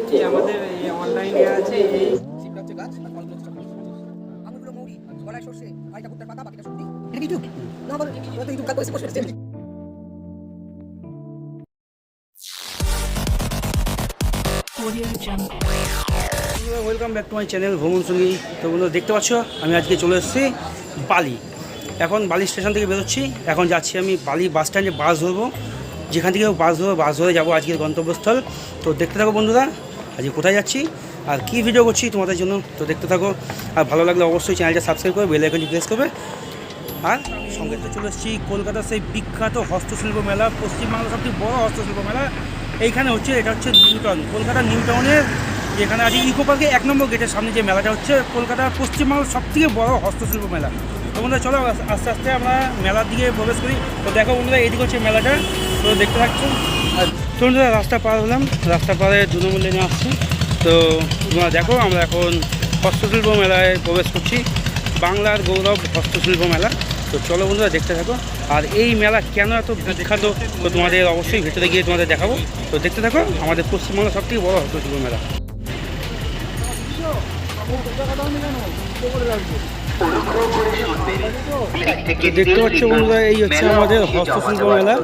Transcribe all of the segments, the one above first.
যে আমাদের এই অনলাইনে আছে এই গাছ আর ফলগুলো হচ্ছে আমগুলো মৌরি গলায় সর্ষে আইটা ভুট্টার পাতা বাকিটা সবজি এটা ইউটিউব না বলো তো ইউটিউব কাজ করেছে বসে welcome back to my channel ভ্রমণ সঙ্গী। তো বন্ধুরা দেখতে পাচ্ছ আমি আজকে চলে এসেছি বালি। এখন বালি স্টেশন থেকে বেরোচ্ছি, এখন যাচ্ছি আমি বালি বাস স্ট্যান্ডে বাস ধরবো, যেখান থেকে বাস ধরে যাবো আজকের গন্তব্যস্থল। তো দেখতে থাকো বন্ধুরা আজকে কোথায় যাচ্ছি আর কী ভিডিও করছি তোমাদের জন্য। তো দেখতে থাকো, আর ভালো লাগলে অবশ্যই চ্যানেলটা সাবস্ক্রাইব করে বেল আইকনটি প্রেস করবে। আর সঙ্গে তো চলে এসেছি কলকাতার সেই বিখ্যাত হস্তশিল্প মেলা, পশ্চিমবাংলার সবচেয়ে বড় হস্তশিল্প মেলা এইখানে হচ্ছে। এটা হচ্ছে নিউটাউন, কলকাতার নিউটাউনের যেখানে আছে ইকো পার্কে 1 নম্বর গেটের সামনে যে মেলাটা হচ্ছে কলকাতার পশ্চিমবাংলার সবথেকে বড় হস্তশিল্প মেলা। তো বন্ধুরা চলো আস্তে আস্তে আমরা মেলার দিকে প্রবেশ করি। তো দেখো বন্ধুরা এইদিকে হচ্ছে মেলাটা, তো দেখতে থাকছো। আর তো বন্ধুরা রাস্তা পার হলাম, রাস্তা পারে 2 নম্বর লেনে আসছি। তো তোমরা দেখো আমরা এখন হস্তশিল্প মেলায় প্রবেশ করছি, বাংলার গৌরব হস্তশিল্প মেলা। তো চলো বন্ধুরা দেখতে থাকো। আর এই মেলা কেন এত বিখ্যাত তো তোমাদের অবশ্যই ভেতরে গিয়ে তোমাদের দেখাবো। তো দেখতে থাকো, আমাদের পশ্চিমবাংলার সবথেকে বড় হস্তশিল্প মেলা। দেখতে পাচ্ছ বন্ধুরা এই হচ্ছে আমাদের হস্তশিল্প মেলা।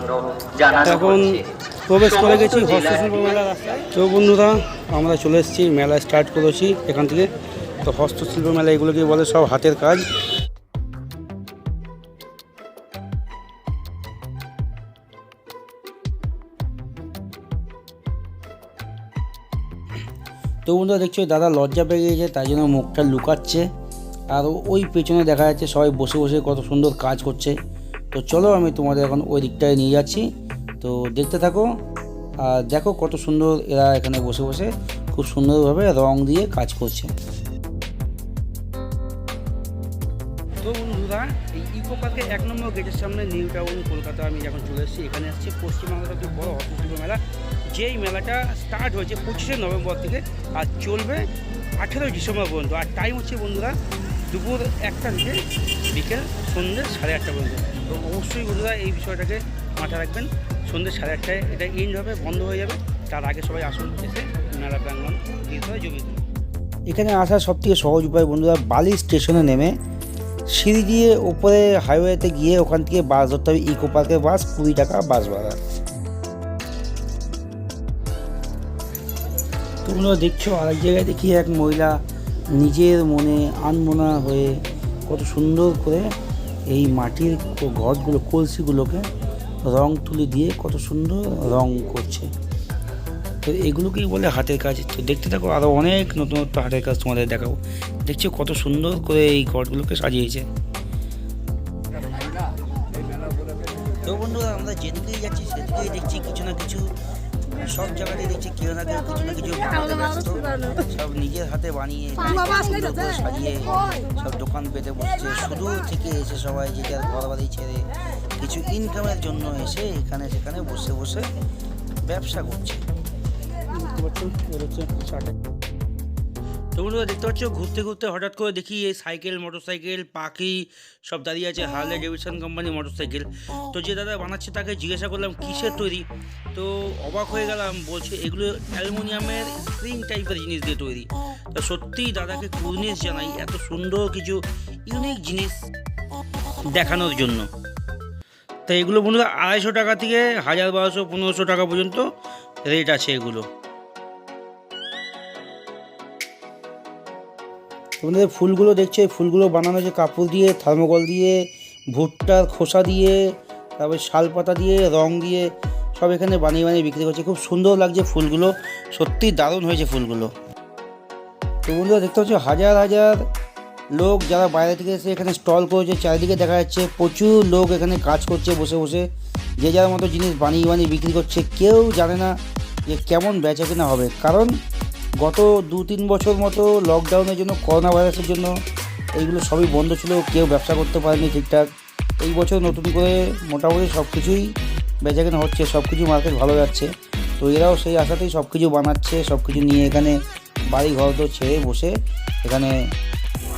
এখন প্রবেশ করে গেছি হস্তশিল্প মেলা রাস্তায়। তো বন্ধুরা আমরা চলে এসেছি, মেলা স্টার্ট করেছি এখান থেকে। তো হস্তশিল্প মেলা এগুলোকে বলে সব হাতের কাজ। তো বন্ধুরা দেখছো দাদা লজ্জা পেয়ে গিয়েছে, তাই জন্য মুখটা লুকাচ্ছে। আর ওই পেছনে দেখা যাচ্ছে সবাই বসে বসে কত সুন্দর কাজ করছে। তো চলো আমি তোমাদের এখন ওই দিকটায় নিয়ে যাচ্ছি, তো দেখতে থাকো। আর দেখো কত সুন্দর এরা এখানে বসে বসে খুব সুন্দরভাবে রং দিয়ে কাজ করছে। তো বন্ধুরা এই ইকো পার্কের 1 নম্বর গেটের সামনে নিউটাউন কলকাতা আমি যখন চলে এসেছি, এখানে আসছে পশ্চিমবাংলার সবচেয়ে বড় হস্তশিল্প মেলা। যেই মেলাটা স্টার্ট হয়েছে 25শে নভেম্বর থেকে আর চলবে 18ই ডিসেম্বর পর্যন্ত। আর টাইম হচ্ছে বন্ধুরা দুপুর 1টা থেকে বিকেল সন্ধ্যে 8:30 পর্যন্ত। তো অবশ্যই বন্ধুরা এই বিষয়টাকে মাথায় রাখবেন, সন্ধ্যে 8:30টায় এটা এন্ড হবে, বন্ধ হয়ে যাবে। তার আগে সবাই আসুন, এসে মেলা প্রাঙ্গণ দীর্ঘ জমি। এখানে আসার সবথেকে সহজ উপায় বন্ধুরা, বালি স্টেশনে নেমে সিঁড়ি দিয়ে ওপরে হাইওয়েতে গিয়ে ওখান থেকে বাস ধরতে হবে, ইকো পার্কের বাস, 20 টাকা বাস ভাড়া। তোমরা দেখছো আরেক জায়গায় দেখি এক মহিলা নিজের মনে আনমনা হয়ে কত সুন্দর করে এই মাটির ঘটগুলো, কলসিগুলোকে রং তুলি দিয়ে কত সুন্দর রং করছে। তো এগুলোকেই বলে হাতের কাজ। তো দেখতে থাকো, আরও অনেক নতুনত্ব হাতের কাজ তোমাদের দেখাবো। দেখছো কত সুন্দর করে এই ঘটগুলোকে সাজিয়েছে। তো বন্ধুরা আমরা যেদিকেই যাচ্ছি সেদিকেই দেখছি কিছু না কিছু, সব জায়গাতেই দেখছি কেউ না কেউ কিছু না কিছু বানাতে ব্যস্ত। সব নিজের হাতে বানিয়ে সাজিয়ে সব দোকান পেতে বসছে। শুধু থেকে এসে সবাই যে যার ঘর বাড়ি ছেড়ে কিছু ইনকামের জন্য এসে এখানে সেখানে বসে বসে ব্যবসা করছে। তো বন্ধুরা দেখতে পাচ্ছ ঘুরতে ঘুরতে হঠাৎ করে দেখি এই সাইকেল, মোটরসাইকেল, পাখি সব দাঁড়িয়ে আছে, হার্লে ডেভিডসন কোম্পানি মোটরসাইকেল। তো যে দাদা বানাচ্ছে তাকে জিজ্ঞাসা করলাম কিসের তৈরি, তো অবাক হয়ে গেলাম। বলছে এগুলো অ্যালুমিনিয়ামের স্প্রিং টাইপের জিনিস দিয়ে তৈরি। তো সত্যিই দাদাকে কুর্নিশ জানাই এত সুন্দর কিছু ইউনিক জিনিস দেখানোর জন্য। তো এগুলো বন্ধুরা 250 টাকা থেকে 1200, 1500 টাকা পর্যন্ত রেট আছে এগুলো। তোমাদের ফুলগুলো দেখছো, এই ফুলগুলো বানানো হচ্ছে কাপড় দিয়ে, থার্মোকল দিয়ে, ভুট্টার খোসা দিয়ে, তারপরে শালপাতা দিয়ে, রং দিয়ে সব এখানে বানিয়ে বানিয়ে বিক্রি করছে। খুব সুন্দর লাগছে ফুলগুলো, সত্যি দারুণ হয়েছে ফুলগুলো। তো বন্ধুরা দেখতে পাচ্ছ হাজার হাজার লোক যারা বাইরে থেকে এসে এখানে স্টল করেছে। চারিদিকে দেখা যাচ্ছে প্রচুর লোক এখানে কাজ করছে বসে বসে, যে যার মতো জিনিস বানিয়ে বানিয়ে বিক্রি করছে। কেউ জানে না যে কেমন বেচা কেনা হবে, কারণ গত 2-3 বছর মতো লকডাউনের জন্য, করোনা ভাইরাসের জন্য এইগুলো সবই বন্ধ ছিল, কেউ ব্যবসা করতে পারেনি ঠিকঠাক। এই বছর নতুন করে মোটামুটি সব কিছুই বেচাকেনা হচ্ছে, সব কিছু মার্কেট ভালো যাচ্ছে। তো এরাও সেই আশাতেই সব কিছু বানাচ্ছে, সব কিছু নিয়ে এখানে বাড়ি ঘর তো ছেড়ে বসে এখানে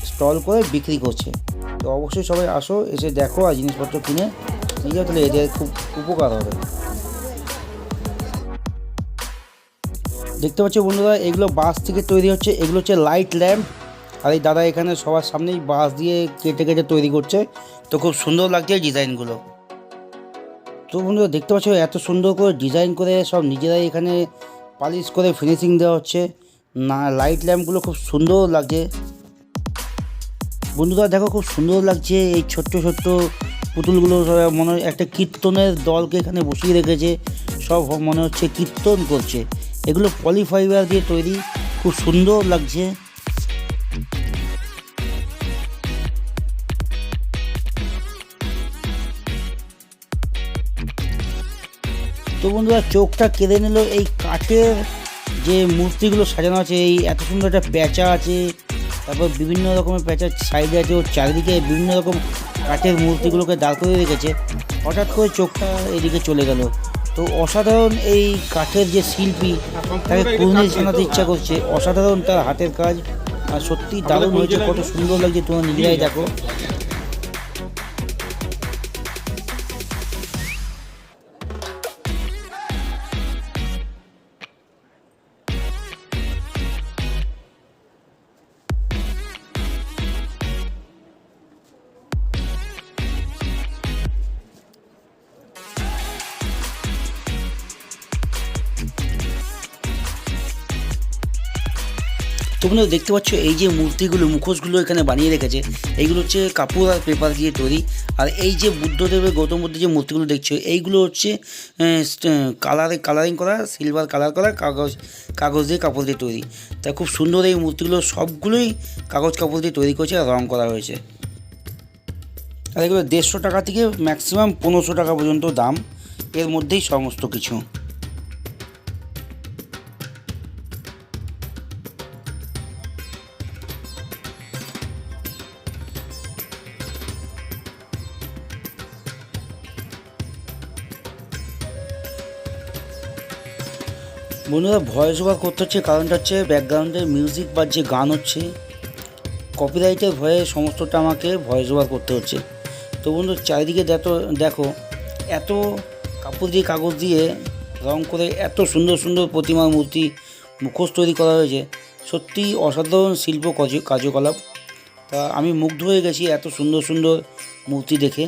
স্টল করে বিক্রি করছে। তো অবশ্যই সবাই আসো, এসে দেখো আর জিনিসপত্র কিনে নিয়ে যাও, তাহলে এদের খুব উপকার হবে। দেখতে পাচ্ছ বন্ধুরা, এগুলো বাঁশ থেকে তৈরি হচ্ছে। এগুলো হচ্ছে লাইট ল্যাম্প। আর এই দাদা এখানে সবার সামনেই বাঁশ দিয়ে কেটে কেটে তৈরি করছে। তো খুব সুন্দর লাগছে এই ডিজাইনগুলো। তো বন্ধুরা দেখতে পাচ্ছ এত সুন্দর করে ডিজাইন করে সব নিজেরাই এখানে পালিশ করে ফিনিশিং দেওয়া হচ্ছে। না, লাইট ল্যাম্পগুলো খুব সুন্দর লাগছে বন্ধুরা। দেখো খুব সুন্দর লাগছে এই ছোট্ট ছোট্ট পুতুলগুলো। সব মনে হয় একটা কীর্তনের দলকে এখানে বসিয়ে রেখেছে। সব মনে হচ্ছে কীর্তন করছে। এগুলো পলিফাইবার দিয়ে তৈরি, খুব সুন্দর লাগছে। তো বন্ধুরা চোখটা কেড়ে নিল এই কাঠের যে মূর্তিগুলো সাজানো আছে। এই এত সুন্দর একটা প্যাঁচা আছে, তারপর বিভিন্ন রকমের প্যাঁচার সাইডে আছে, ওর চারিদিকে বিভিন্ন রকম কাঠের মূর্তিগুলোকে দাঁড় করে রেখেছে। হঠাৎ করে চোখটা এদিকে চলে গেল। তো অসাধারণ এই কাঠের যে শিল্পী, তাকে কুর্নিশ জানাতে ইচ্ছা করছে। অসাধারণ তার হাতের কাজ, আর সত্যি দারুণ হয়েছে। কত সুন্দর লাগছে তোমরা নিজেরাই দেখো। তোমরা দেখতে পাচ্ছ এই যে মূর্তিগুলো, মুখোশগুলো এখানে বানিয়ে রেখেছে, এইগুলো হচ্ছে কাপড় আর পেপার দিয়ে তৈরি। আর এই যে বুদ্ধদেবের, গৌতম বুদ্ধের যে মূর্তিগুলো দেখছো, এইগুলো হচ্ছে কালারিং করা, সিলভার কালার করা কাগজ দিয়ে, কাপড় দিয়ে তৈরি। তা খুব সুন্দর এই মূর্তিগুলো, সবগুলোই কাপড় দিয়ে তৈরি করেছে আর রং করা হয়েছে। আর এগুলো 150 টাকা থেকে ম্যাক্সিমাম 1500 টাকা পর্যন্ত দাম, এর মধ্যেই সমস্ত কিছু। বন্ধুরা ভয়েস ওভার করতে হচ্ছে, কারণটা হচ্ছে ব্যাকগ্রাউন্ডে মিউজিক বাজছে, গান হচ্ছে, কপিরাইটের ভয়ে সমস্তটা আমাকে ভয়েস ওভার করতে হচ্ছে। তো বন্ধু চারিদিকে দেখো এত কাপড় দিয়ে, কাগজ দিয়ে রং করে এত সুন্দর সুন্দর প্রতিমার মূর্তি, মুখোশ তৈরি করা হয়েছে। সত্যি অসাধারণ শিল্প কার্যকলাপ। তা আমি মুগ্ধ হয়ে গেছি এত সুন্দর সুন্দর মূর্তি দেখে।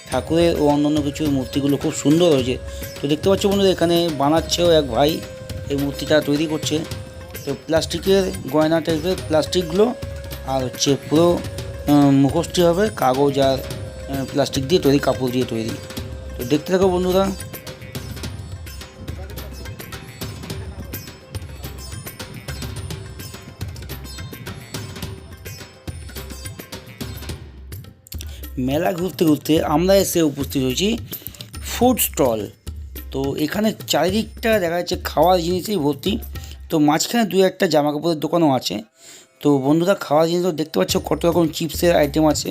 ঠাকুরের ও অন্যান্য কিছু মূর্তিগুলো খুব সুন্দর হয়েছে। তো দেখতে পাচ্ছ বন্ধুরা এখানে বানাচ্ছেও এক ভাই, এই মূর্তিটা তৈরি করছে। তো প্লাস্টিকের গয়না টাইপের প্লাস্টিকগুলো, আর হচ্ছে পুরো মুখোশটি হবে কাগজ আর প্লাস্টিক দিয়ে তৈরি, কাপড় দিয়ে তৈরি। তো দেখতে থাকো বন্ধুরা। মেলা ঘুরতে ঘুরতে আমরা এসে উপস্থিত হয়েছি ফুড স্টল। তো এখানে চারিদিকটা দেখা যাচ্ছে খাওয়ার জিনিসেই ভর্তি। তো মাঝখানে 2-1টা জামা কাপড়ের দোকানও আছে। তো বন্ধুরা খাওয়ার জিনিসও দেখতে পাচ্ছ, কত রকম চিপসের আইটেম আছে।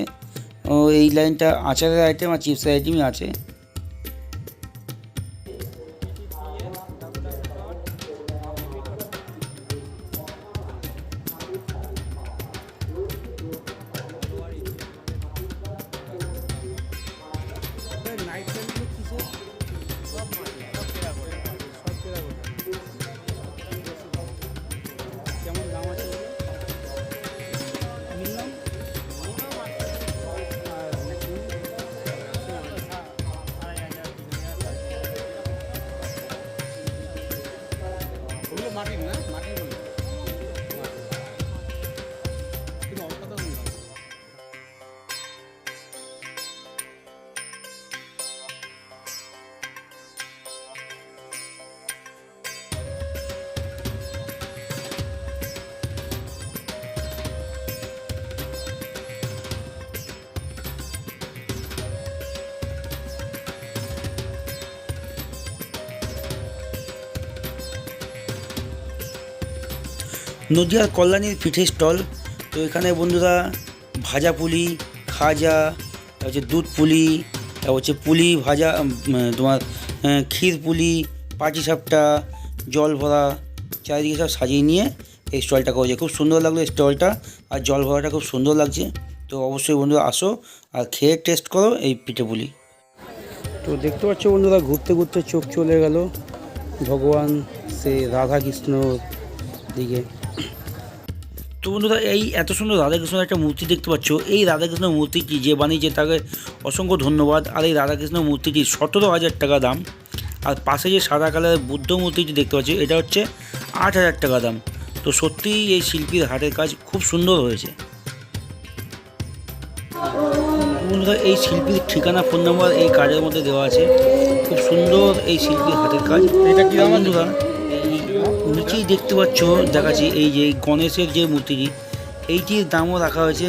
এই লাইনটা আচারের আইটেম আর চিপসের আইটেমই আছে। মাটির না, মাটির বলে কিন্তু অসাধারণ। নদিয়ার কল্যাণীর পিঠে স্টল। তো এখানে বন্ধুরা ভাজা পুলি, খাজা, হচ্ছে দুধ পুলি, তারপর হচ্ছে পুলি ভাজা, তোমার ক্ষীর পুলি, পাটিসাপটা, জল ভরা, চারিদিকে সব সাজিয়ে নিয়ে এই স্টলটা করেছে। খুব সুন্দর লাগলো এই স্টলটা, আর জল ভরাটা খুব সুন্দর লাগছে। তো অবশ্যই বন্ধুরা আসো আর খেয়ে টেস্ট করো এই পিঠে পুলি। তো দেখতে পাচ্ছ বন্ধুরা ঘুরতে ঘুরতে চোখ চলে গেল ভগবান সে রাধাকৃষ্ণ দিকে। তো বন্ধুরা এই এত সুন্দর রাধাকৃষ্ণের একটা মূর্তি দেখতে পাচ্ছ, এই রাধাকৃষ্ণের মূর্তিটি যে বানিয়েছে তাকে অসংখ্য ধন্যবাদ। আর এই রাধাকৃষ্ণের মূর্তিটি 17,000 টাকা দাম। আর পাশে যে সাদা কালারের বুদ্ধ মূর্তিটি দেখতে পাচ্ছ এটা হচ্ছে 8,000 টাকা দাম। তো সত্যিই এই শিল্পীর হাতের কাজ খুব সুন্দর হয়েছে। বন্ধুরা এই শিল্পীর ঠিকানা, ফোন নাম্বার এই কাজের মধ্যে দেওয়া আছে। খুব সুন্দর এই শিল্পীর হাতের কাজ। এটা কি দাম আছে? বন্ধুরা এই নিচেই দেখতে পাচ্ছ দেখাচ্ছি, এই যে গণেশের যে মূর্তিটি, এইটির দামও রাখা হয়েছে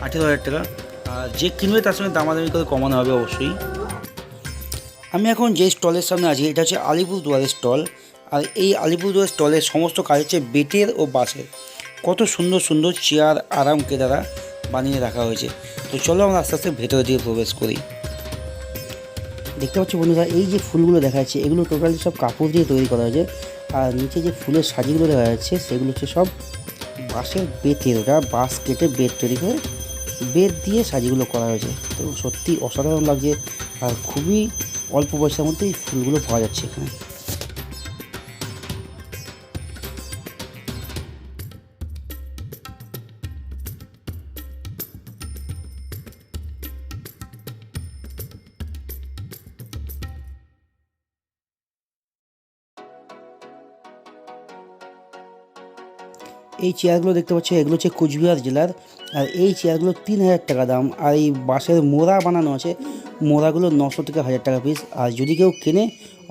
18,000 টাকা। আর যে কিনবে তার সঙ্গে দামাদামি করে কমানো হবে অবশ্যই। আমি এখন যে স্টলের সামনে আছি এটা হচ্ছে আলিপুরদুয়ারের স্টল। আর এই আলিপুরদুয়ার স্টলের সমস্ত কাজ হচ্ছে বেতের ও বাঁশের। কত সুন্দর সুন্দর চেয়ার আরাম কেদারা বানিয়ে রাখা হয়েছে। তো চলো আমরা আস্তে আস্তে ভেতরে দিয়ে প্রবেশ করি। দেখতে পাচ্ছি বন্ধুরা এই যে ফুলগুলো দেখা যাচ্ছে এগুলো টোটালি সব কাপড় দিয়ে তৈরি করা হয়েছে। আর নিচে যে ফুলের সাজিগুলো দেখা যাচ্ছে সেগুলো হচ্ছে সব বাঁশের বেতের, ওটা বাঁশ কেটে বেত তৈরি করে বেত দিয়ে সাজিগুলো করা হয়েছে। তো সত্যি অসাধারণ লাগছে আর খুবই অল্প পয়সার মধ্যে এই ফুলগুলো পাওয়া যাচ্ছে এখানে। এই চেয়ারগুলো দেখতে পাচ্ছ এগুলো হচ্ছে কুচবিহার জেলার। আর এই চেয়ারগুলো 3,000 টাকা দাম। আর এই বাঁশের মোড়া বানানো আছে, মোড়াগুলো 900 থেকে 1,000 টাকা পিস। আর যদি কেউ কেনে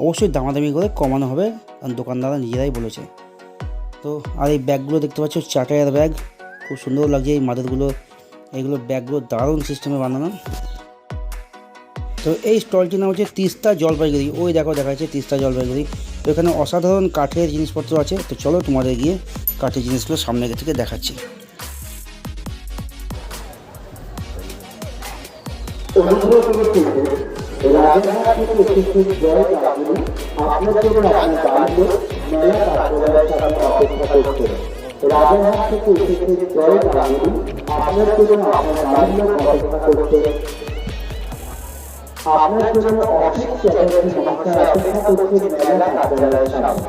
অবশ্যই দামাদামি করে কমানো হবে, কারণ দোকানদাররা নিজেরাই বলেছে। তো আর এই ব্যাগগুলো দেখতে পাচ্ছ চাটাইয়ের ব্যাগ, খুব সুন্দর লাগছে এই মাদারগুলো। এইগুলো ব্যাগগুলো দারুণ সিস্টেমে বানানো। তো এই স্টলটির নাম হচ্ছে তিস্তা জলপাইগুড়ি। ওই দেখো দেখা যাচ্ছে তিস্তা জলপাইগুড়ি। তো এখানে অসাধারণ কাঠের জিনিসপত্র আছে। তো চলো তোমাদের গিয়ে কাঠের জিনিসগুলো সামনে থেকে দেখাচ্ছি। আপনার জন্য অফিস চ্যালেঞ্জ সমস্যা অপেক্ষা করছে মেলা কার্যালয়ের সামনে।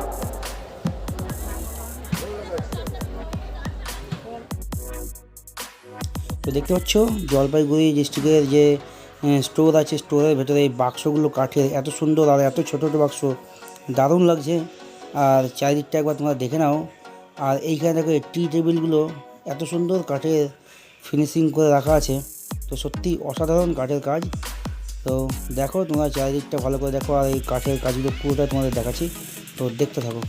তো দেখতে পাচ্ছ জলপাইগুড়ি ডিস্ট্রিক্টের যে স্টোর আছে, স্টোরের ভেতরে এই বাক্সগুলো কাঠের, এত সুন্দর আর এত ছোটো ছোটো বাক্স, দারুণ লাগছে। আর চারিদিকটা একবার তোমরা দেখে নাও। আর এইখানে দেখো টি টেবিলগুলো এত সুন্দর কাঠের ফিনিশিং করে রাখা আছে। তো সত্যি অসাধারণ কাঠের কাজ। তো দেখো তোমরা চারিদিকটা ভালো করে দেখো। আর এই কাঠের কাজগুলো পুরোটা তোমাদের দেখাচ্ছি, তো দেখতে থাকো।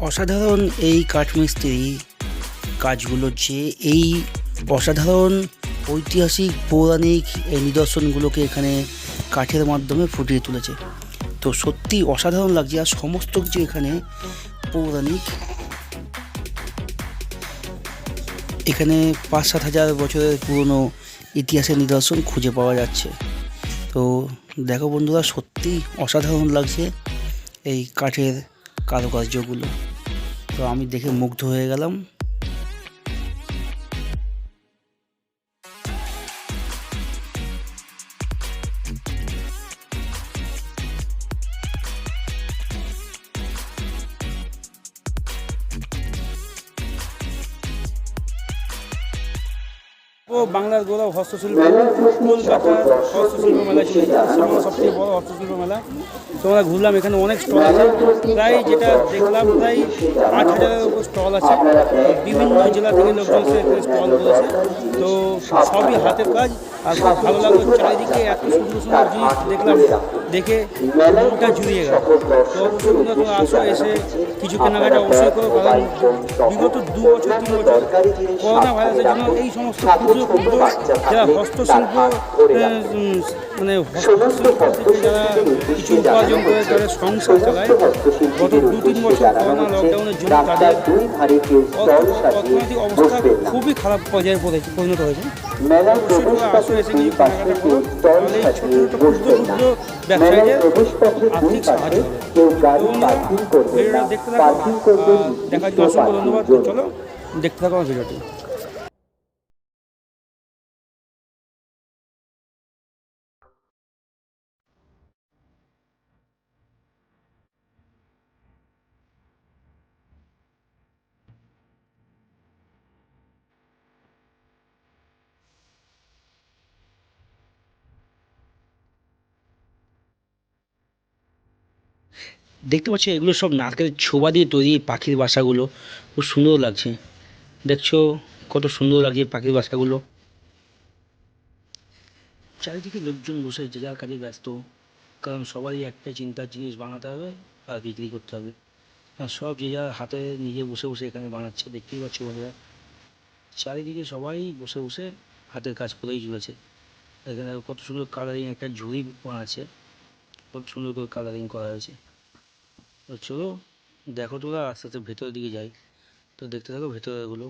অসাধারণ এই কাঠমিস্ত্রি কাজগুলো, যে এই অসাধারণ ঐতিহাসিক পৌরাণিক এই নিদর্শনগুলোকে এখানে কাঠের মাধ্যমে ফুটিয়ে তুলেছে। তো সত্যি অসাধারণ লাগছে। আর সমস্ত কিছু এখানে পৌরাণিক। এখানে 5-7 হাজার বছরের পুরনো ইতিহাসের নিদর্শন খুঁজে পাওয়া যাচ্ছে। তো দেখো বন্ধুরা সত্যি অসাধারণ লাগছে এই কাঠের কারুকার্যগুলো। তো আমি দেখে মুগ্ধ হয়ে গেলাম। ও বাংলার গৌরব হস্তশিল্প কলকাতার হস্তশিল্প মেলা ছিল, সবথেকে বড় হস্তশিল্প মেলা। তোমরা ঘুরলাম, এখানে অনেক স্টল আছে। প্রায় যেটা দেখলাম প্রায় 8,000-এর উপর স্টল আছে। বিভিন্ন জেলা থেকে লোকজন এসে এখানে স্টল করেছে। তো সবই হাতের কাজ। আর খুব ভালো লাগলো, চারিদিকে এত সুন্দর সুন্দর জিনিস দেখলাম, দেখে মনটা জুড়িয়ে গেল। তো অবশ্যই তোমরা আসো, এসে কিছু কেনাকাটা অবশ্যই করো। কারণ বিগত 2 বছর 3 বছর করোনা ভাইরাসের জন্য এই সমস্ত ক্ষুদ্র ক্ষুদ্র ক্ষুদ্র যারা হস্তশিল্প মানে সমস্ত হস্তশিল্প থেকে যারা কিছু উপার্জন করে তাদের সংসার চালায়, গত 2-3 বছর করোনা লকডাউনের জন্য তাদের অর্থনৈতিক অবস্থা খুবই খারাপ পর্যায়ে পরিণত হয়েছে। অবশ্যই তোমরা আসো, এসে কিছু কেনাকাটা করো, তাহলে এই ছোটো ছোটো ক্ষুদ্র ক্ষুদ্র ব্যবসায়ীদের আর্থিক সাহায্য হবে। ভিডিওটা দেখতে থাকো, দেখার জন্য অসংখ্য ধন্যবাদ। চলো দেখতে থাকো আমার ভিডিওটি। দেখতে পাচ্ছ এগুলো সব নারকেলের ছোবা দিয়ে তৈরি পাখির বাসাগুলো, খুব সুন্দর লাগছে। দেখছো কত সুন্দর লাগছে পাখির বাসাগুলো। চারিদিকে লোকজন বসে যে যার কাজে ব্যস্ত, কারণ সবারই একটাই চিন্তার জিনিস বানাতে হবে আর বিক্রি করতে হবে। আর সব যে যার হাতে নিজে বসে বসে এখানে বানাচ্ছে, দেখতেই পাচ্ছ বন্ধুরা। চারিদিকে সবাই বসে বসে হাতের কাজ করেই চলেছে। এখানে কত সুন্দর কালারিং একটা ঝুড়ি বানাচ্ছে, কত সুন্দর করে কালারিং করা হয়েছে। তো চলো দেখো, তোরা আস্তে আস্তে ভেতরের দিকে যাই, তো দেখতে থাকো ভেতরেরগুলো।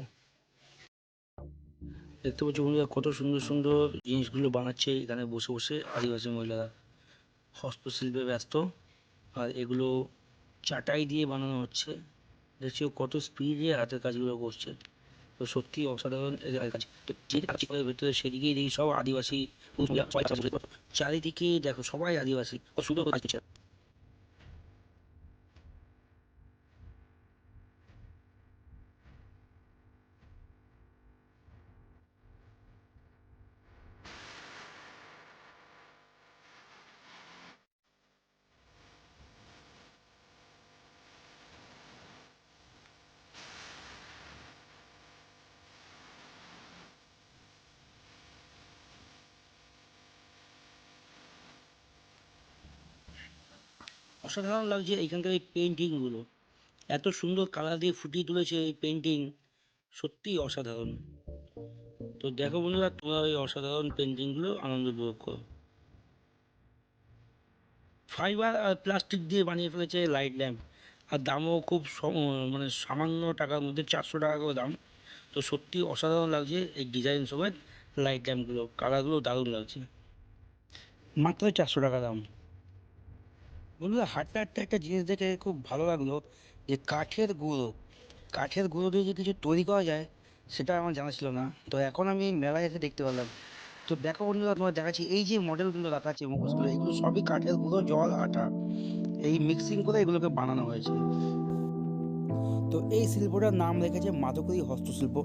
দেখতে পাচ্ছ বন্ধুরা কত সুন্দর সুন্দর জিনিসগুলো বানাচ্ছে এখানে বসে বসে আদিবাসী মহিলারা, হস্তশিল্পে ব্যস্ত। আর এগুলো চাটাই দিয়ে বানানো হচ্ছে, দেখছি কত স্পিডে হাতের কাজগুলো করছে। তো সত্যি অসাধারণ এদের কাজ। তো যে কাজ করে ভেতরে সেদিকেই দেখি সব আদিবাসী পুরুষ মহিলা সবাই কাজ করছে। চারিদিকে দেখো সবাই আদিবাসী, কত সুন্দর কাজ করছে। অসাধারণ লাগছে এইখানকার এই পেন্টিংগুলো, এত সুন্দর কালার দিয়ে ফুটিয়ে তুলেছে এই পেন্টিং, সত্যিই অসাধারণ। তো দেখো বন্ধুরা, তোমরা ওই অসাধারণ পেন্টিংগুলো আনন্দ উপভোগ করো। ফাইবার আর প্লাস্টিক দিয়ে বানিয়ে ফেলেছে লাইট ল্যাম্প, আর দামও খুব মানে সামান্য টাকার মধ্যে, 400 টাকা করে দাম। তো সত্যি অসাধারণ লাগছে এই ডিজাইন সমেত লাইট ল্যাম্পগুলো, কালারগুলো দারুণ লাগছে। মাত্র 400 টাকা দাম। বন্ধুরা হাঁটতে হাঁটতে একটা জিনিস দেখে খুব ভালো লাগলো, যে কাঠের গুঁড়ো দিয়ে যে কিছু তৈরি করা যায় সেটা আমার জানা ছিল না। তো এখন আমি এই মেলায় এসে দেখতে পেলাম। তো দেখো বন্ধুরা, তোমার দেখাচ্ছি এই যে মডেলগুলো রাখা আছে, মুখোশগুলো, এগুলো সবই কাঠের গুঁড়ো, জল, আটা, এই মিক্সিং করে এগুলোকে বানানো হয়েছে। তো এই শিল্পটার নাম রেখেছে মাদকরী হস্তশিল্প।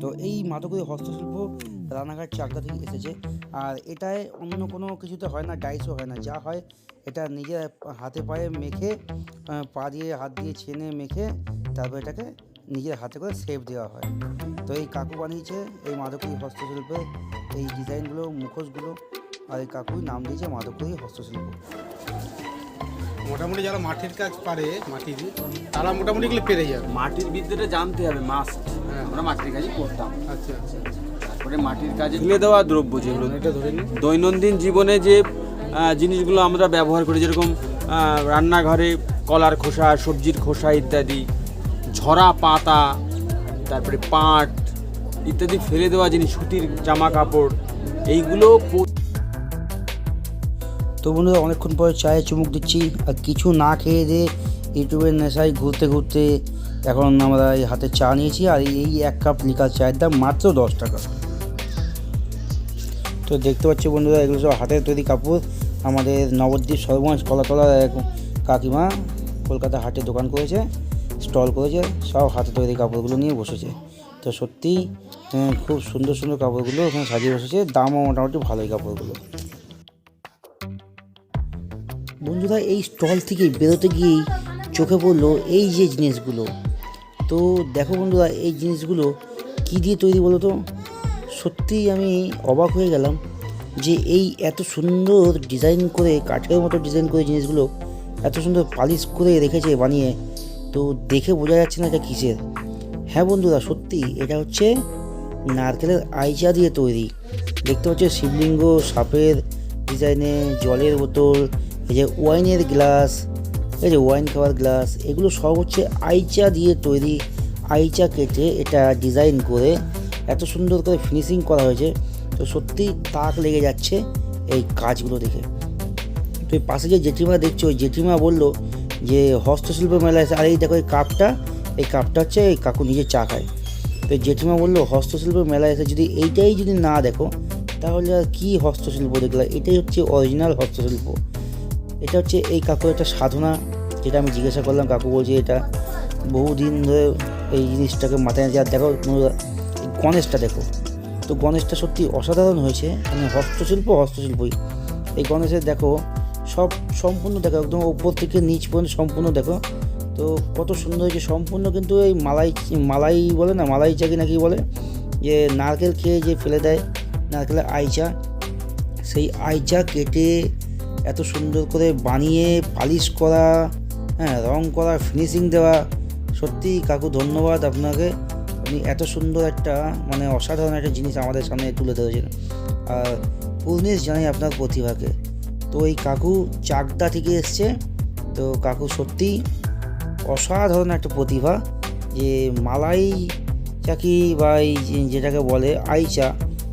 তো এই মাদকরী হস্তশিল্প রানাঘাট চাকদা থেকে এসেছে। আর এটায় অন্য কোনো কিছুতে হয় না, ডাইসও হয় না, যা হয় এটা নিজের হাতে পায়ে মেখে, পা দিয়ে হাত দিয়ে ছেনে মেখে তারপর এটাকে নিজের হাতে করে শেপ দেওয়া হয়। তো এই কাকু বানিয়েছে এই মাদকরী হস্তশিল্পের এই ডিজাইনগুলো, মুখোশগুলো, আর এই কাকুই নাম দিয়েছে মাদকরী হস্তশিল্প। মোটামুটি যারা মাটির কাজ পারে, মাটির, তারা মোটামুটি এগুলো পেরে যাবে। মাটির বিদ্যাটা জানতে হবে মাস্ট। হ্যাঁ। আমরা মাটির কাজই করতাম। আচ্ছা আচ্ছা আচ্ছা। তারপরে মাটির কাজে তুলে দেওয়া দ্রব্য যেগুলো এটা ধরে নিন। দৈনন্দিন জীবনে যে জিনিসগুলো আমরা ব্যবহার করি, যেরকম রান্নাঘরে কলার খোসা, সবজির খোসা ইত্যাদি, ঝরা পাতা, তারপরে পাট ইত্যাদি ফেলে দেওয়া জিনিস, সুতির জামা কাপড়, এইগুলো তো বন্ধুরা অনেকক্ষণ পরে চায়ে চুমুক দিচ্ছি, আর কিছু না খেয়ে দিয়ে ইউটিউবের নেশায় ঘুরতে ঘুরতে এখন আমরা এই হাতে চা নিয়েছি। আর এই 1 কাপ লিকার চায়ের দাম মাত্র 10 টাকা। তো দেখতে পাচ্ছি বন্ধুরা, এগুলো সব হাতের তৈরি কাপড়। আমাদের নবদ্বীপ সর্বমঞ্চ কলাতলার এক কাকিমা কলকাতা হাটে দোকান করেছে, স্টল করেছে, সব হাতে তৈরি কাপড়গুলো নিয়ে বসেছে। তো সত্যিই খুব সুন্দর সুন্দর কাপড়গুলো ওখানে সাজিয়ে বসেছে, দামও মোটামুটি ভালোই কাপড়গুলো। বন্ধুরা এই স্টল থেকে বেরোতে গিয়েই চোখে পড়লো এই যে জিনিসগুলো। তো দেখো বন্ধুরা, এই জিনিসগুলো কী দিয়ে তৈরি বলো তো? সত্যিই আমি অবাক হয়ে গেলাম যে এই এত সুন্দর ডিজাইন করে, কাঠের মতো ডিজাইন করে জিনিসগুলো এত সুন্দর পালিশ করে রেখেছে বানিয়ে। তো দেখে বোঝা যাচ্ছে না এটা কিসের। হ্যাঁ বন্ধুরা, সত্যি এটা হচ্ছে নারকেলের আইচা দিয়ে তৈরি। দেখতে পাচ্ছ শিবলিঙ্গ, সাপের ডিজাইনে, জলের বোতল, এই যে ওয়াইনের গ্লাস, এই যে ওয়াইন খাওয়ার গ্লাস, এগুলো সব হচ্ছে আইচা দিয়ে তৈরি। আইচা কেটে এটা ডিজাইন করে এত সুন্দর করে ফিনিশিং করা হয়েছে, তো সত্যি তাক লেগে যাচ্ছে এই কাজগুলো দেখে। তো এই পাশে যে জেঠিমা দেখছো, ওই জেঠিমা বললো যে হস্তশিল্প মেলা এসে, আর এই দেখো এই কাপটা হচ্ছে এই কাকু নিজে চা খায়। তো জেঠিমা বললো হস্তশিল্প মেলা এসে যদি এইটাই যদি না দেখো তাহলে আর কী হস্তশিল্প দেখলে, এটাই হচ্ছে অরিজিনাল হস্তশিল্প। এটা হচ্ছে এই কাকুর একটা সাধনা, যেটা আমি জিজ্ঞাসা করলাম। কাকু বলছে এটা বহুদিন ধরে এই জিনিসটাকে মাথায় নিয়ে। আর দেখো গণেশটা দেখো, তো গণেশটা সত্যি অসাধারণ হয়েছে, মানে হস্তশিল্পই। এই গণেশের দেখো সব সম্পূর্ণ দেখো, একদম ওপর থেকে নিচ পর্যন্ত সম্পূর্ণ দেখো, তো কত সুন্দর হয়েছে সম্পূর্ণ। কিন্তু এই মালাই বলে না, মালাই চাকি নাকি বলে, যে নারকেল খেয়ে যে ফেলে দেয় নারকেলের আইচা, সেই আইচা কেটে এত সুন্দর করে বানিয়ে পালিশ করা, হ্যাঁ রং করা, ফিনিশিং দেওয়া। সত্যি কাকু ধন্যবাদ আপনাকে, আপনি এত সুন্দর একটা মানে অসাধারণ একটা জিনিস আমাদের সামনে তুলে ধরেছেন। আর পূর্ণিশ জানাই আপনার প্রতিভাকে। তো এই কাকু চাকদা থেকে এসছে, তো কাকু সত্যি অসাধারণ একটা প্রতিভা, যে মালাই চাকি বা এই যেটাকে বলে আইচা,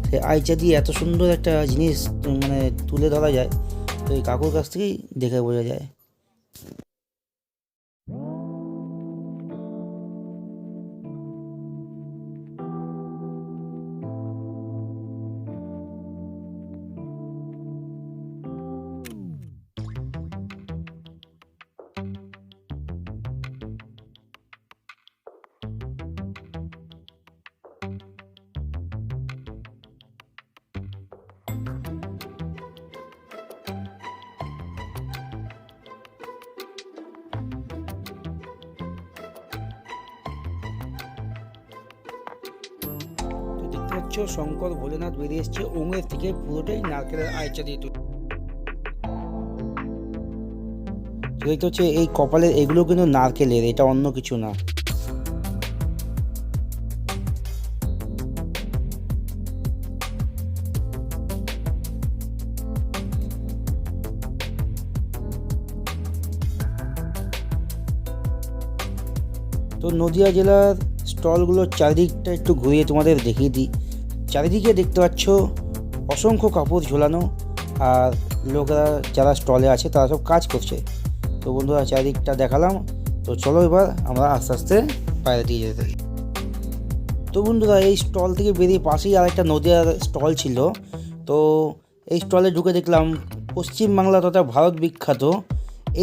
সেই আইচা দিয়ে এত সুন্দর একটা জিনিস মানে তুলে ধরা যায়, তো এই কাকুর কাছ থেকেই দেখে বোঝা যায়। দেখতে পাচ্ছ শঙ্কর ভোলেনাথ বেরিয়ে এসছে ওঙের থেকে, পুরোটাই নারকেলের আইচা দিয়ে তৈরি। দেখতে হচ্ছে এই কপালের এগুলো কিন্তু নারকেলের, এটা অন্য কিছু না। তো নদিয়া জেলার স্টলগুলোর চারিদিকটা একটু ঘুরিয়ে তোমাদের দেখিয়ে দিই। চারিদিকে দেখতে পাচ্ছ অসংখ্য কাপড় ঝোলানো, আর লোকেরা যারা স্টলে আছে তারা সব কাজ করছে। তো বন্ধুরা চারিদিকটা দেখালাম, তো চলো এবার আমরা আস্তে আস্তে বাইরে দিয়ে যেতে থাকি। তো বন্ধুরা এই স্টল থেকে বেরিয়ে পাশেই আরেকটা নদিয়ার স্টল ছিল, তো এই স্টলে ঢুকে দেখলাম পশ্চিমবাংলা তথা ভারত বিখ্যাত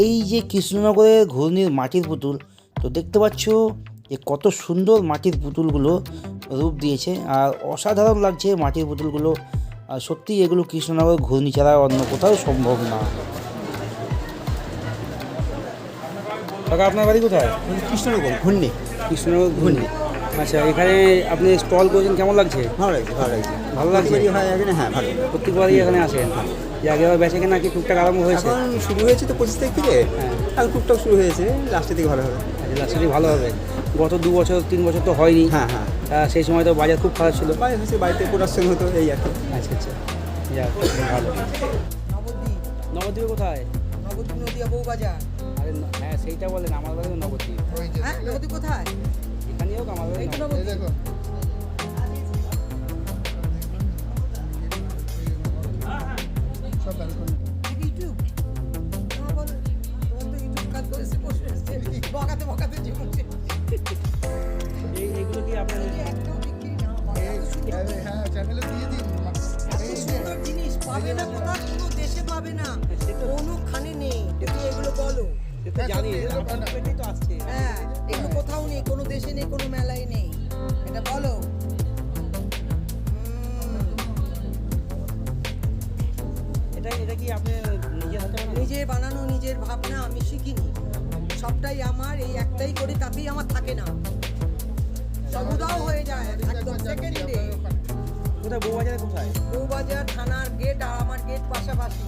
এই যে কৃষ্ণনগরের ঘূর্ণির মাটির পুতুল। তো দেখতে পাচ্ছ যে কত সুন্দর মাটির পুতুলগুলো রূপ দিয়েছে, আর অসাধারণ লাগছে মাটির পুতুলগুলো। আর সত্যি এগুলো কৃষ্ণনগর ঘূর্ণি ছাড়া অন্য কোথাও সম্ভব না। কাকা আপনার বাড়ি কোথায়? কৃষ্ণনগর ঘূর্ণি। কৃষ্ণনগর ঘূর্ণি। আচ্ছা, এখানে আপনি স্টল করেছেন, কেমন লাগছে? ভালো লাগছে, ভালো লাগছে। ভালো লাগছে? হয় এখানে, হ্যাঁ ভালো। প্রত্যেকবারই এখানে আসেন? যে আগেবার বেচে কেনা কি টুকটাক আরম্ভ হয়েছে? এখন শুরু হয়েছে তো 25 তারিখ থেকে, হ্যাঁ। এখন টুকটাক শুরু হয়েছে, লাস্টের দিকে ভালো হবে। আচ্ছা, লাস্টে ভালো হবে। গত 2 বছর 3 বছর তো হয়নি। হ্যাঁ হ্যাঁ, সেই সময় তো বাজার খুব খারাপ ছিল। বাইরে হচ্ছে, বাড়িতে প্রোডাকশন হতো এই আর কি। আচ্ছা আচ্ছা, যাক ভালো। নবদ্বীপ, নবদ্বীপে কোথায়? নবদ্বীপ নদিয়া বউবাজার। আরে হ্যাঁ সেইটা বলেন, আমার বাড়ি নবদ্বীপ। হ্যাঁ নবদ্বীপ কোথায়? এখানেই হোক, আমার বাড়ি এই তো নবদ্বীপ। নবদ্বীপ। ইউটিউব না বলো, তোমার তো ইউটিউব কাজ করেছে, বসে এসছে বকাতে জীবন এইগুলো কি আপনার? একটাও বিক্রি না হয়, এত সুন্দর জিনিস পাবে না কোথাও, কোনো দেশে পাবে না, কোনোখানে নেই। তুমি এগুলো বলো। সে তো জানি, আপনার পেটেই তো আসছে। হ্যাঁ, এগুলো কোথাও নেই, কোনো দেশে নেই, কোনো মেলায় নেই, এটা বলো। এটা কি আপনি নিজের হাতে বানান? নিজের বানানো, নিজের ভাবনা, আমি শিখিনি, সবটাই আমার, এই একটাই করি, তাতেই আমার থাকে না, সব উদাও হয়ে যায় একদম সেকেন্ডে। কোথায়? বউবাজারে কোথায়? বউবাজার থানার গেট আর আমার গেট পাশাপাশি।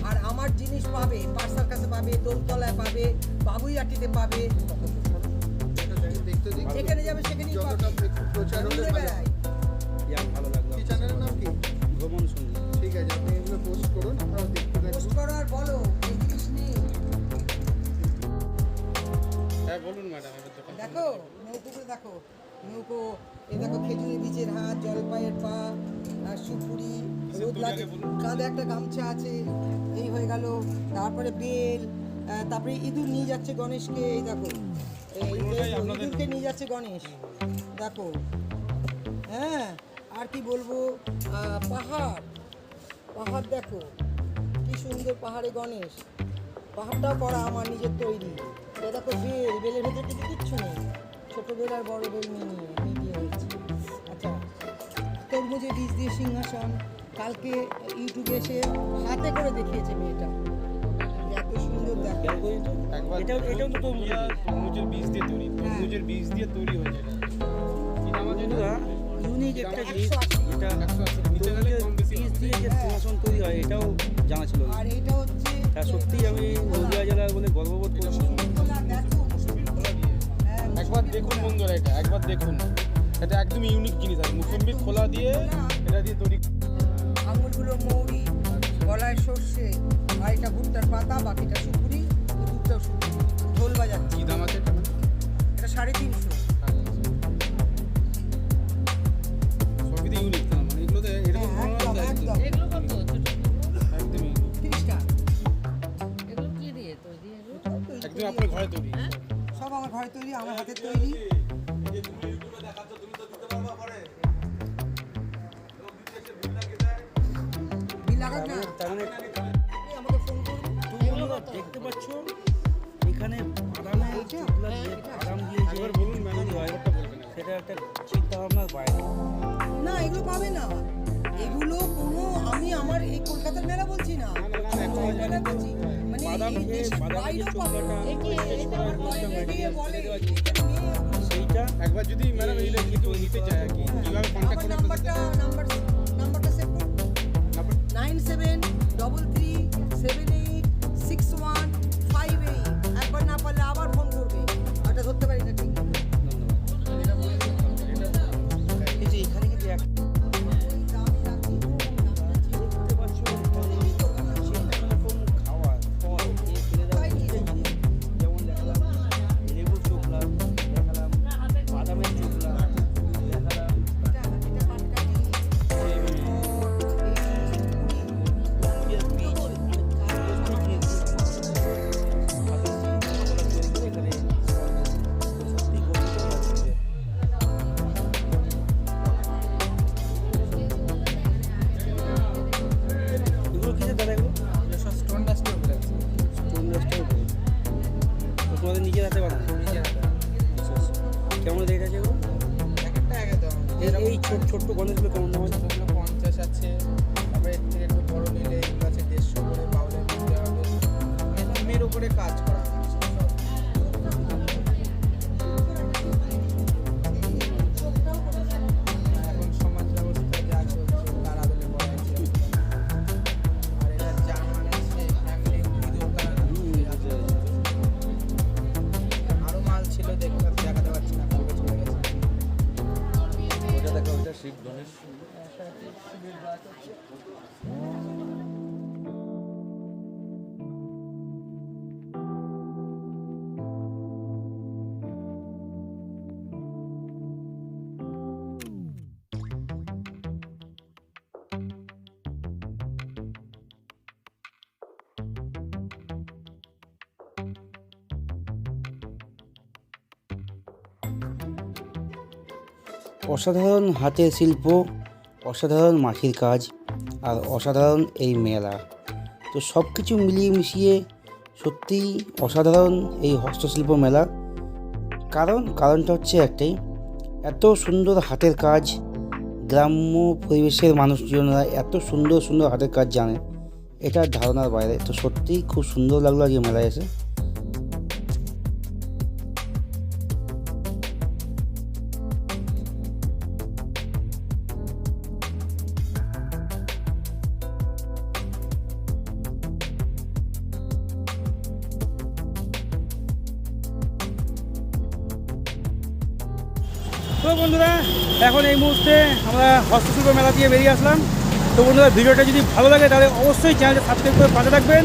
আর আমার জিনিস পাবে পার্সার কাছে পাবে, দোলতলায় পাবে, বাবুইয়াটিতে পাবে, যেখানে যাবে সেখানেই পাবে। ঘুরে বেড়াই। যাক ভালো লাগলো কি চ্যানেলের নাম কি? ভ্রমণ সঙ্গী। ঠিক আছে, আপনি এগুলো পোস্ট করুন, আমরা দেখতে থাকবো। পোস্ট করো আর বলো এই জিনিস নেই। হ্যাঁ বলুন ম্যাডাম, এবার দোকান দেখো নৌকোগুলো দেখো, নৌকো এই দেখো খেজুরের বীজের হাত, জলপাইয়ের পা, আর সুপুরি, রোদ লাগে, কাঁধে একটা গামছা আছে, এই হয়ে গেল। তারপরে বেল, তারপরে ইঁদুর নিয়ে যাচ্ছে গণেশকে, এই দেখো এই ইঁদুরকে নিয়ে যাচ্ছে গণেশ, দেখো। হ্যাঁ আর কি বলবো, পাহাড়, পাহাড় দেখো কি সুন্দর পাহাড়ে গণেশ, পাহাড়টাও করা আমার নিজের তৈরি। এ দেখো বেল, বেলের ভেতরে কিছু কিচ্ছু নেই, ছোটো বেল আর বড় বেল মিলিয়ে হয়েছে। আচ্ছা, তরমুজের বীজ দিয়ে সিংহাসন, কালকে ইউটিউবে এসে হাতে করে দেখিয়েছে মেয়েটা, এত সুন্দর দেখো। খেয়াল করি তো একবার এটাও তো তরমুজ। তরমুজের বীজ দিয়ে তৈরি, তরমুজের বীজ দিয়ে তৈরি হয়েছে এটা। কি নাম আছে এটা? ইউনিক একটা জিনিস, 180 এটা 180 নিচে গেলে কম বেশি বীজ হবে। দিয়ে যে সিংহাসন তৈরি হয় এটাও জানা ছিল না। আর এটা হচ্ছে তা সত্যি আমি নদিয়া জেলার বলে গর্ববোধ করছি। মুসুরিকলা, দেখো মুসুরিকলা। হ্যাঁ, একবার দেখুন বন্ধুরা, এটা একবার দেখুন, এটা একদম ইউনিক জিনিস আছে। মুসম্বি খোলা দিয়ে এটা দিয়ে তৈরি। আঙুলগুলো মৌরি, গলায় সর্ষে, আর এটা ভুট্টার পাতা, বাকিটা সুপুরি, এই দুধটাও সুপুরি, ঢোল বাজাচ্ছে। কি দাম আছে এটা? এটা 350। সবই ইউনিক, মানে এগুলো তো এরকম হ্যাঁ, একদম, একদম। এগুলো কত ছোট ছোট? একদম unique। 30 টাকা। এগুলো কি দিয়ে তৈরি এগুলো? সব তৈরি একদম করি। আপনার ঘরে তৈরি। সব আমার ঘরে তৈরি, আমার হাতের তৈরি। বিল লাগাক না, তার মানে আপনি আমাকে ফোন করুন। তুমি বন্ধুরা দেখতে পাচ্ছ এখানে বাদামের এইটা? চুকলা দিয়ে বাদাম দিয়ে যে একবার বলুন ম্যাডাম, তৈরি হয় ব্যাপারটা বলবেন। সেটা একটা চিন্তা ভাবনার বাইরে। না এগুলো পাবে না, এগুলো কোনো, আমি আমার এই কলকাতার মেলা বলছি না, এখন মেলা বলছি, মানে বাদাম এই যে দেশের বাদামের যে বাইরেও পাবে। চোখলাটা আমার বাইরে দিয়ে বলে, দেওয়া এটা নিয়ে সেইটা একবার যদি ম্যাডাম এইটা কেউ নিতে চায় আর কি, কিভাবে কন্ট্যাক্ট আমার করবে আপনার সাথে? নাম্বারটা সেভ করুন, নাম্বার 9733786158। একবার না পারলে আবার ফোন করবে, ওটা ধরতে পারি না ঠিক। এই যে এখানে কিন্তু এক দামি রাখি, দেখতে পাচ্ছ এখানে সেরকম খাওয়ার ফল দিয়ে ফেলে দেওয়া প্রতিটা জিনিস, যেমন দেখালাম লেবুর চোখলা, দেখালাম বাদামের চোখলা, দেখালাম এটা পাটকাঠি, বীজ সত্যি গর্বিত লাগছে। এগুলো কি দাদা এগুলো স্টোন ডাস্টের উপরে আছে। স্টোন ডাস্টের উপরে তো তোমাদের নিজের হাতে বানানো? আচ্ছা আচ্ছা, কেমন রেট আছে এগুলো? একটা এক দাম। এই ছোট্ট গণেশগুলো কেমন দাম আছে? এগুলো 50 আছে, তারপরে এর থেকে একটু বড় নিলে এগুলো আছে 150 করে, বাউলের মধ্যে হবে। এর উপরে কাজ করা আছে। এখন সমাজ ব্যবস্থা যা চলছে তার আদলে বলা আছে। আর এটা জার্মান আছে, ফ্যামিলি দোকান আরো মাল ছিল, দেখাতে পারছি না, কালকে চলে গেছে। ওটা দেখো, ওটা শিব গণেশ। অসাধারণ হাতের শিল্প, অসাধারণ মাটির কাজ আর অসাধারণ এই মেলা, তো সব কিছু মিলিয়ে মিশিয়ে সত্যিই অসাধারণ এই হস্তশিল্প মেলা। কারণটা হচ্ছে একটাই, এত সুন্দর হাতের কাজ, গ্রাম্য পরিবেশের মানুষজনরা এত সুন্দর সুন্দর হাতের কাজ জানে, এটা ধারণার বাইরে। তো সত্যিই খুব সুন্দর লাগলো আজকে মেলায় এসে। তো বন্ধুরা, এখন এই মুহূর্তে আমরা হস্তশিল্প মেলা দিয়ে বেরিয়ে আসলাম। তো বন্ধুরা, ভিডিওটা যদি ভালো লাগে তাহলে অবশ্যই চ্যানেলটা সাবস্ক্রাইব করে পাশে থাকবেন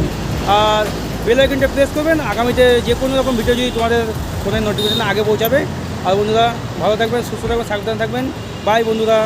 আর বেল আইকনটা প্রেস করবেন। আগামীতে যে কোনো রকম ভিডিও যদি তোমাদের ফোনের নোটিফিকেশন আগে পৌঁছাবে। আর বন্ধুরা, ভালো থাকবেন, সুস্থ থাকবেন, সাবধানে থাকবেন। বাই বন্ধুরা।